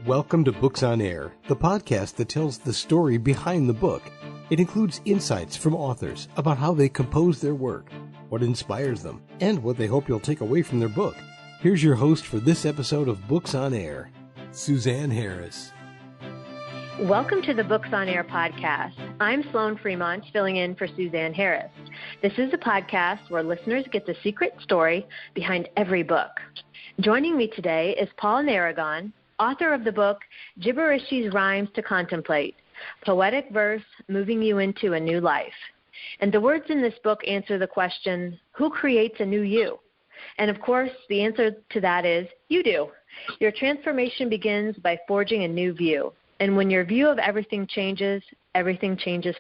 Welcome to Books on Air, the podcast that tells the story behind the book. It includes insights from authors about how they compose their work, what inspires them, and what they hope you'll take away from their book. Here's your host for this episode of Books on Air, Suzanne Harris. Welcome to the Books on Air podcast. I'm Sloan Fremont, filling in for Suzanne Harris. This is a podcast where listeners get the secret story behind every book. Joining me today is Paul Naragon, author of the book Gibberrishi's Rhymes to Contemplate, Poetic Verse Moving You into a New Life. And the words in this book answer the question, who creates a new you? And of course, the answer to that is, you do. Your transformation begins by forging a new view. And when your view of everything changes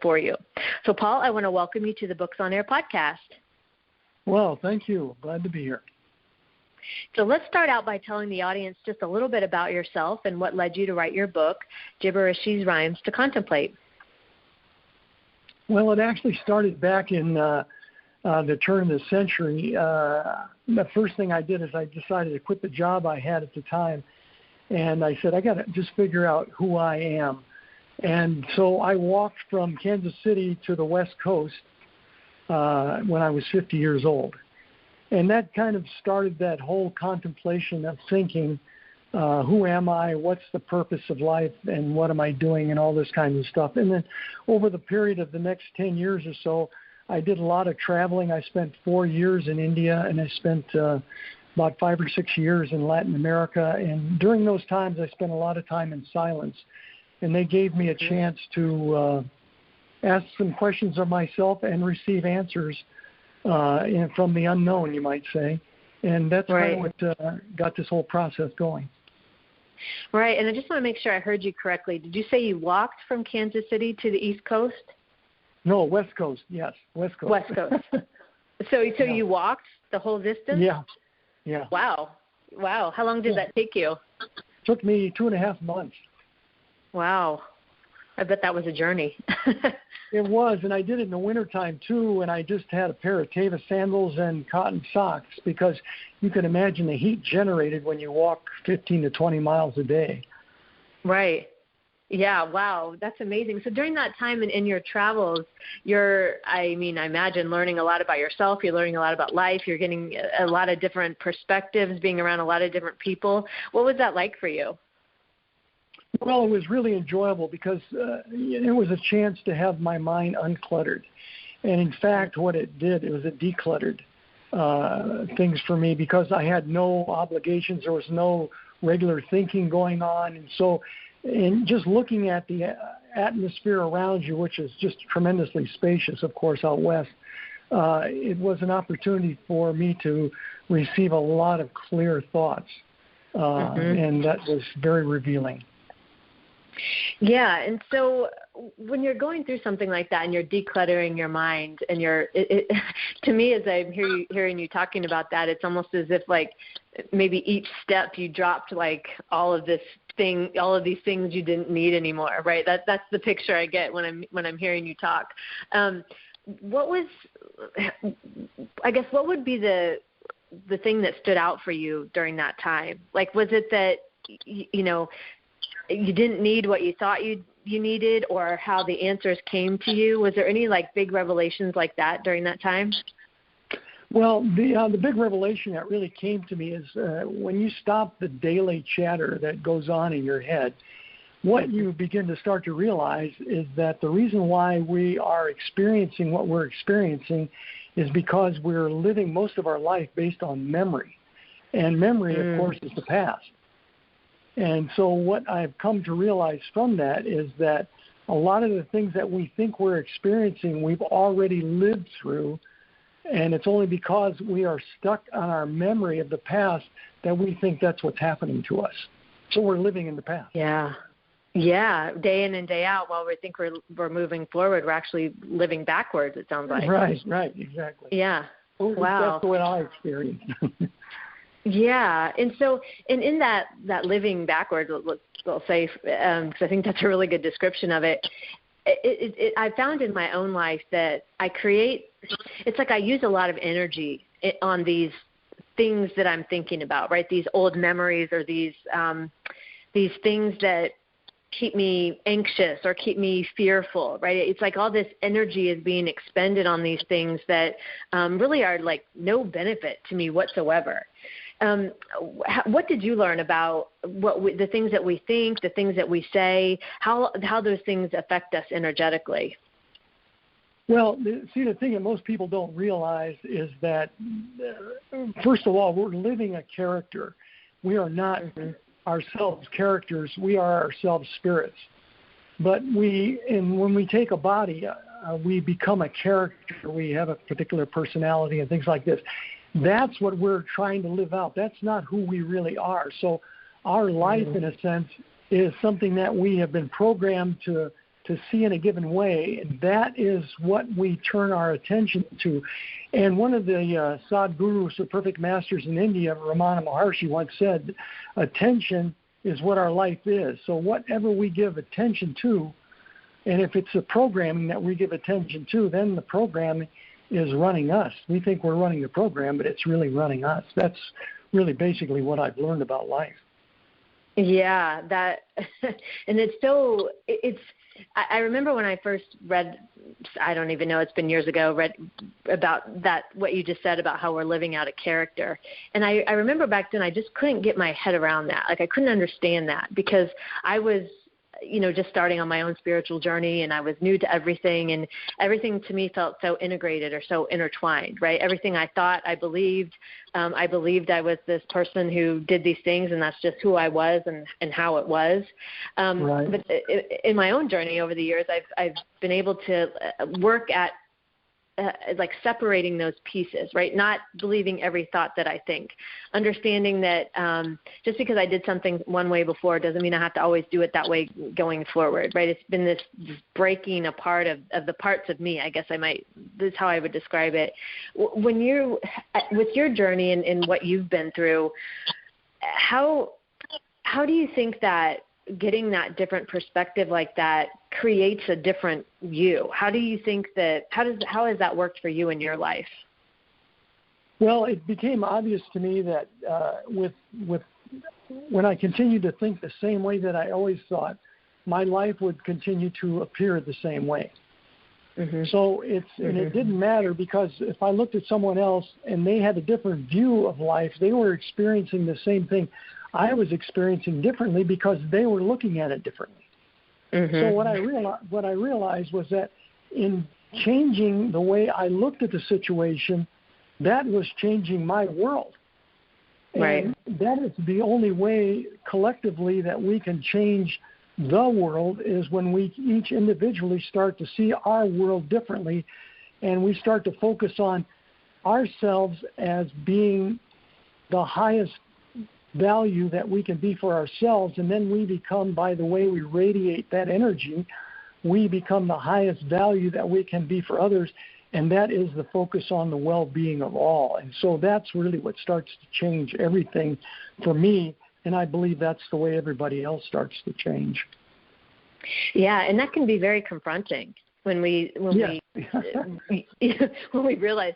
for you. So, Paul, I want to welcome you to the Books on Air podcast. Well, thank you. Glad to be here. So let's start out by telling the audience just a little bit about yourself and what led you to write your book, Gibberrishi's Rhymes to Contemplate. Well, it actually started back in the turn of the century. The first thing I did is I decided to quit the job I had at the time. And I said, I got to just figure out who I am. And so I walked from Kansas City to the West Coast when I was 50 years old. And that kind of started that whole contemplation of thinking, who am I, what's the purpose of life, and what am I doing, and all this kind of stuff. And then over the period of the next 10 years or so, I did a lot of traveling. I spent 4 years in India, and I spent about 5 or 6 years in Latin America. And during those times, I spent a lot of time in silence. And they gave me a chance to ask some questions of myself and receive answers from the unknown, you might say. And that's kind of what got this whole process going. Right. And I just want to make sure I heard you correctly. Did you say you walked from Kansas City to the East Coast? No, West Coast. Yes, West Coast. West Coast. So yeah. You walked the whole distance? Yeah. Wow. How long did that take you? It took me 2.5 months. Wow. I bet that was a journey. It was, and I did it in the wintertime too, and I just had a pair of Teva sandals and cotton socks because you can imagine the heat generated when you walk 15 to 20 miles a day. Right. Yeah, wow, that's amazing. So during that time in your travels, I imagine learning a lot about yourself, you're learning a lot about life, you're getting a lot of different perspectives, being around a lot of different people. What was that like for you? Well, it was really enjoyable because it was a chance to have my mind uncluttered. And in fact, what it did, it was it decluttered things for me because I had no obligations. There was no regular thinking going on. And so in just looking at the atmosphere around you, which is just tremendously spacious, of course, out west, it was an opportunity for me to receive a lot of clear thoughts. And that was very revealing. Yeah, and so when you're going through something like that and you're decluttering your mind and to me, as I'm hearing you talking about that, it's almost as if like maybe each step you dropped like all of these things you didn't need anymore, right? That's the picture I get when I'm hearing you talk. What would be the thing that stood out for you during that time? Like, was it that you didn't need what you thought you needed, or how the answers came to you? Was there any like big revelations like that during that time? Well, the big revelation that really came to me is when you stop the daily chatter that goes on in your head, what you begin to start to realize is that the reason why we are experiencing what we're experiencing is because we're living most of our life based on memory. And memory, of course, is the past. And so what I've come to realize from that is that a lot of the things that we think we're experiencing, we've already lived through, and it's only because we are stuck on our memory of the past that we think that's what's happening to us. So we're living in the past. Yeah, day in and day out. While we think we're moving forward, we're actually living backwards, it sounds like. Right, exactly. Yeah, wow. That's what I experienced. Yeah, and so in that living backwards, we'll say, because I think that's a really good description of it. I found in my own life that it's like I use a lot of energy on these things that I'm thinking about, right? These old memories or these these things that keep me anxious or keep me fearful, right? It's like all this energy is being expended on these things that really are like no benefit to me whatsoever. What did you learn about the things that we think, the things that we say, how those things affect us energetically? Well, the thing that most people don't realize is that, first of all, we're living a character. We are not ourselves characters. We are ourselves spirits. But when we take a body, we become a character. We have a particular personality and things like this. That's what we're trying to live out. That's not who we really are. So our life, in a sense, is something that we have been programmed to see in a given way, and that is what we turn our attention to. And one of the Sadhgurus, or perfect masters in India, Ramana Maharshi, once said, attention is what our life is. So whatever we give attention to, and if it's the programming that we give attention to, then the program is running us. We think we're running the program, but it's really running us. That's really basically what I've learned about life. Yeah, and I remember when I first read, I don't even know, it's been years ago, read about that, what you just said about how we're living out a character. And I remember back then I just couldn't get my head around that. Like I couldn't understand that because I was, just starting on my own spiritual journey, and I was new to everything, and everything to me felt so integrated or so intertwined, right? Everything I thought, I believed I was this person who did these things, and that's just who I was and how it was. Right. But in my own journey over the years, I've been able to work at like separating those pieces, right? Not believing every thought that I think, understanding that just because I did something one way before doesn't mean I have to always do it that way going forward, right? It's been this breaking apart of the parts of me, I guess this is how I would describe it. When with your journey and what you've been through, how do you think that getting that different perspective like that creates a different you? How do you think that, how has that worked for you in your life? Well, it became obvious to me that when I continued to think the same way that I always thought, my life would continue to appear the same way. Mm-hmm. So and it didn't matter, because if I looked at someone else and they had a different view of life, they were experiencing the same thing I was experiencing differently because they were looking at it differently. Mm-hmm. So what I realized was that in changing the way I looked at the situation, that was changing my world. Right. And that is the only way collectively that we can change the world, is when we each individually start to see our world differently, and we start to focus on ourselves as being the highest value that we can be for ourselves, and then we become, by the way we radiate that energy, we become the highest value that we can be for others, and that is the focus on the well-being of all. And so that's really what starts to change everything for me, and I believe that's the way everybody else starts to change. Yeah, and that can be very confronting when we realize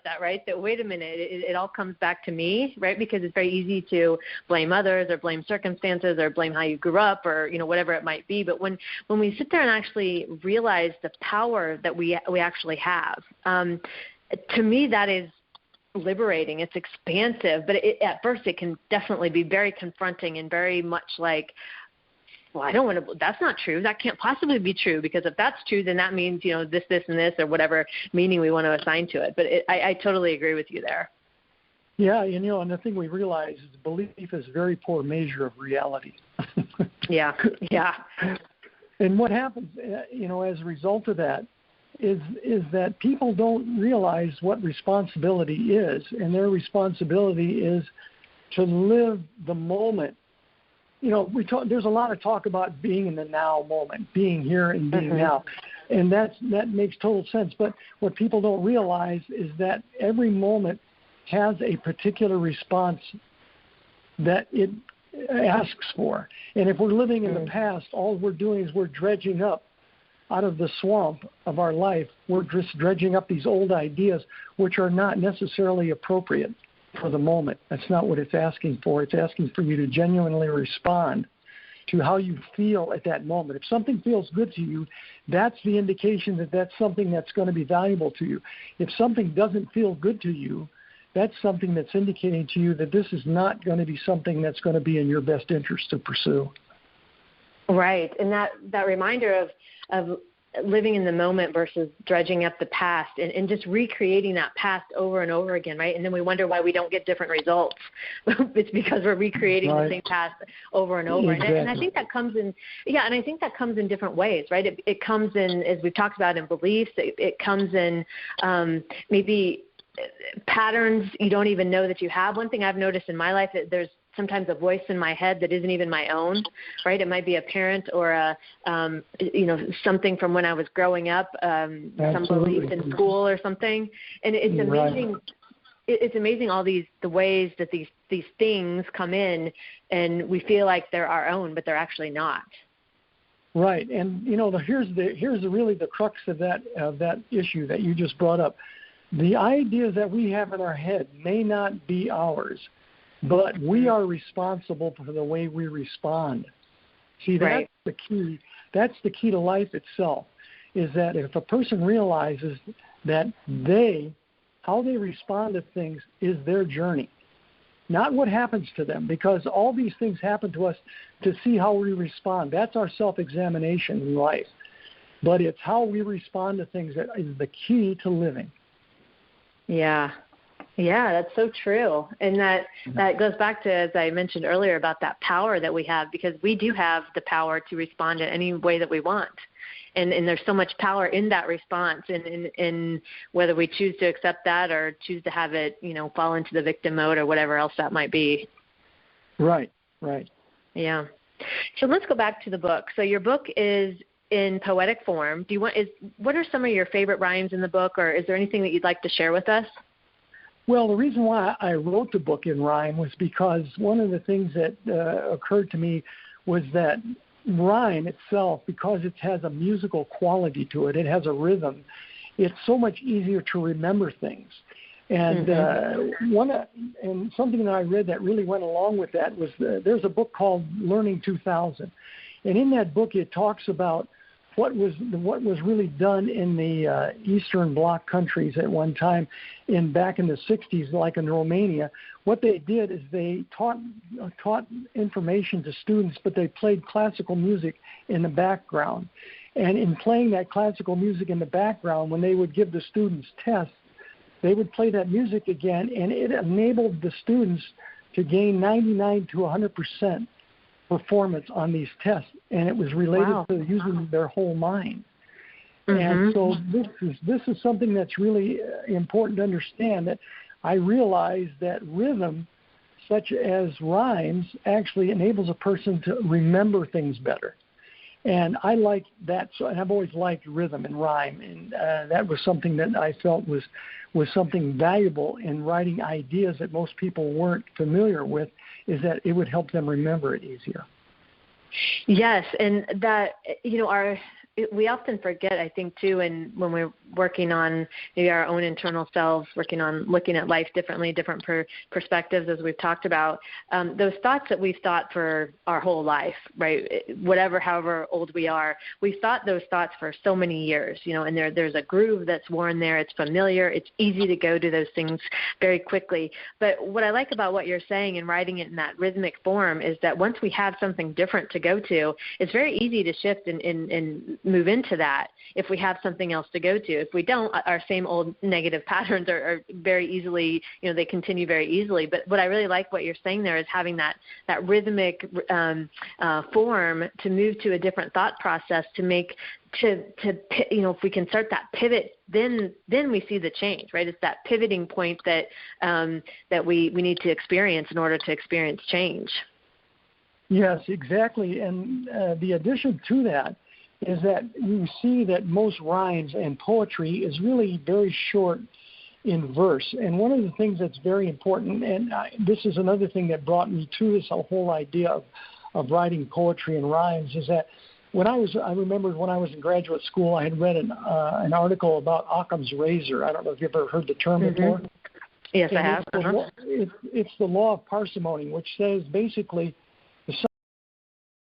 that, right? That wait a minute, it all comes back to me, right? Because it's very easy to blame others or blame circumstances or blame how you grew up or whatever it might be. But when we sit there and actually realize the power that we actually have, to me that is liberating. It's expansive, but at first it can definitely be very confronting and very much like, well, I don't want to, that's not true. That can't possibly be true, because if that's true, then that means, this, and this, or whatever meaning we want to assign to it. But I totally agree with you there. Yeah, and the thing we realize is belief is a very poor measure of reality. Yeah. And what happens, as a result of that is that people don't realize what responsibility is, and their responsibility is to live the moment. There's a lot of talk about being in the now moment, being here and being now, and that makes total sense. But what people don't realize is that every moment has a particular response that it asks for. And if we're living in the past, all we're doing is we're dredging up out of the swamp of our life. We're just dredging up these old ideas, which are not necessarily appropriate for the moment. That's not what it's asking for. It's asking for you to genuinely respond to how you feel at that moment. If something feels good to you, that's the indication that that's something that's going to be valuable to you. If something doesn't feel good to you, that's something that's indicating to you that this is not going to be something that's going to be in your best interest to pursue. Right. And that reminder of living in the moment versus dredging up the past and just recreating that past over and over again, right? And then we wonder why we don't get different results. It's because we're recreating the same past over and over. Exactly. And I think that comes in different ways, right? It comes in, as we've talked about, in beliefs. It comes in maybe patterns you don't even know that you have. One thing I've noticed in my life, that there's sometimes a voice in my head that isn't even my own, right? It might be a parent or something from when I was growing up, some belief in school or something. And it's amazing. Right. It's amazing the ways that these things come in, and we feel like they're our own, but they're actually not. Right. And here's really the crux of that issue that you just brought up. The ideas that we have in our head may not be ours, but we are responsible for the way we respond. See, that's the key. That's the key to life itself, is that if a person realizes that how they respond to things is their journey, not what happens to them, because all these things happen to us to see how we respond. That's our self-examination in life. But it's how we respond to things that is the key to living. Yeah. Yeah, that's so true. And that goes back to, as I mentioned earlier, about that power that we have, because we do have the power to respond in any way that we want. And there's so much power in that response, in whether we choose to accept that or choose to have it, fall into the victim mode or whatever else that might be. Right. Yeah. So let's go back to the book. So your book is in poetic form. What are some of your favorite rhymes in the book, or is there anything that you'd like to share with us? Well, the reason why I wrote the book in rhyme was because one of the things that occurred to me was that rhyme itself, because it has a musical quality to it, it has a rhythm, it's so much easier to remember things. And and something that I read that really went along with that was there's a book called Learning 2000. And in that book, it talks about what was really done in the Eastern Bloc countries at one time, back in the 60s, like in Romania. What they did is they taught information to students, but they played classical music in the background. And in playing that classical music in the background, when they would give the students tests, they would play that music again, and it enabled the students to gain 99 to 100% performance on these tests, and it was related to using their whole mind. And so this is something that's really important to understand, that I realize that rhythm, such as rhymes, actually enables a person to remember things better. And I like that, and I've always liked rhythm and rhyme, and that was something that I felt was something valuable in writing ideas that most people weren't familiar with, is that it would help them remember it easier. Yes, and that, we often forget, I think, too, and when we're working on maybe our own internal selves, working on looking at life differently, different perspectives, as we've talked about, those thoughts that we've thought for our whole life, right, however old we are, we've thought those thoughts for so many years, and there's a groove that's worn there. It's familiar. It's easy to go to those things very quickly. But what I like about what you're saying and writing it in that rhythmic form is that once we have something different to go to, it's very easy to shift and move into that if we have something else to go to. If we don't, our same old negative patterns are very easily, they continue very easily. But what I really like what you're saying there is having that rhythmic form to move to a different thought process, to make if we can start that pivot, then we see the change, right? It's that pivoting point that we need to experience in order to experience change. Yes, exactly. And the addition to that is that you see that most rhymes and poetry is really very short in verse. And one of the things that's very important, and this is another thing that brought me to this whole idea of writing poetry and rhymes, is that I remember when I was in graduate school, I had read an article about Occam's razor. I don't know if you've ever heard the term before. Yes, I have. It's the law of parsimony, which says basically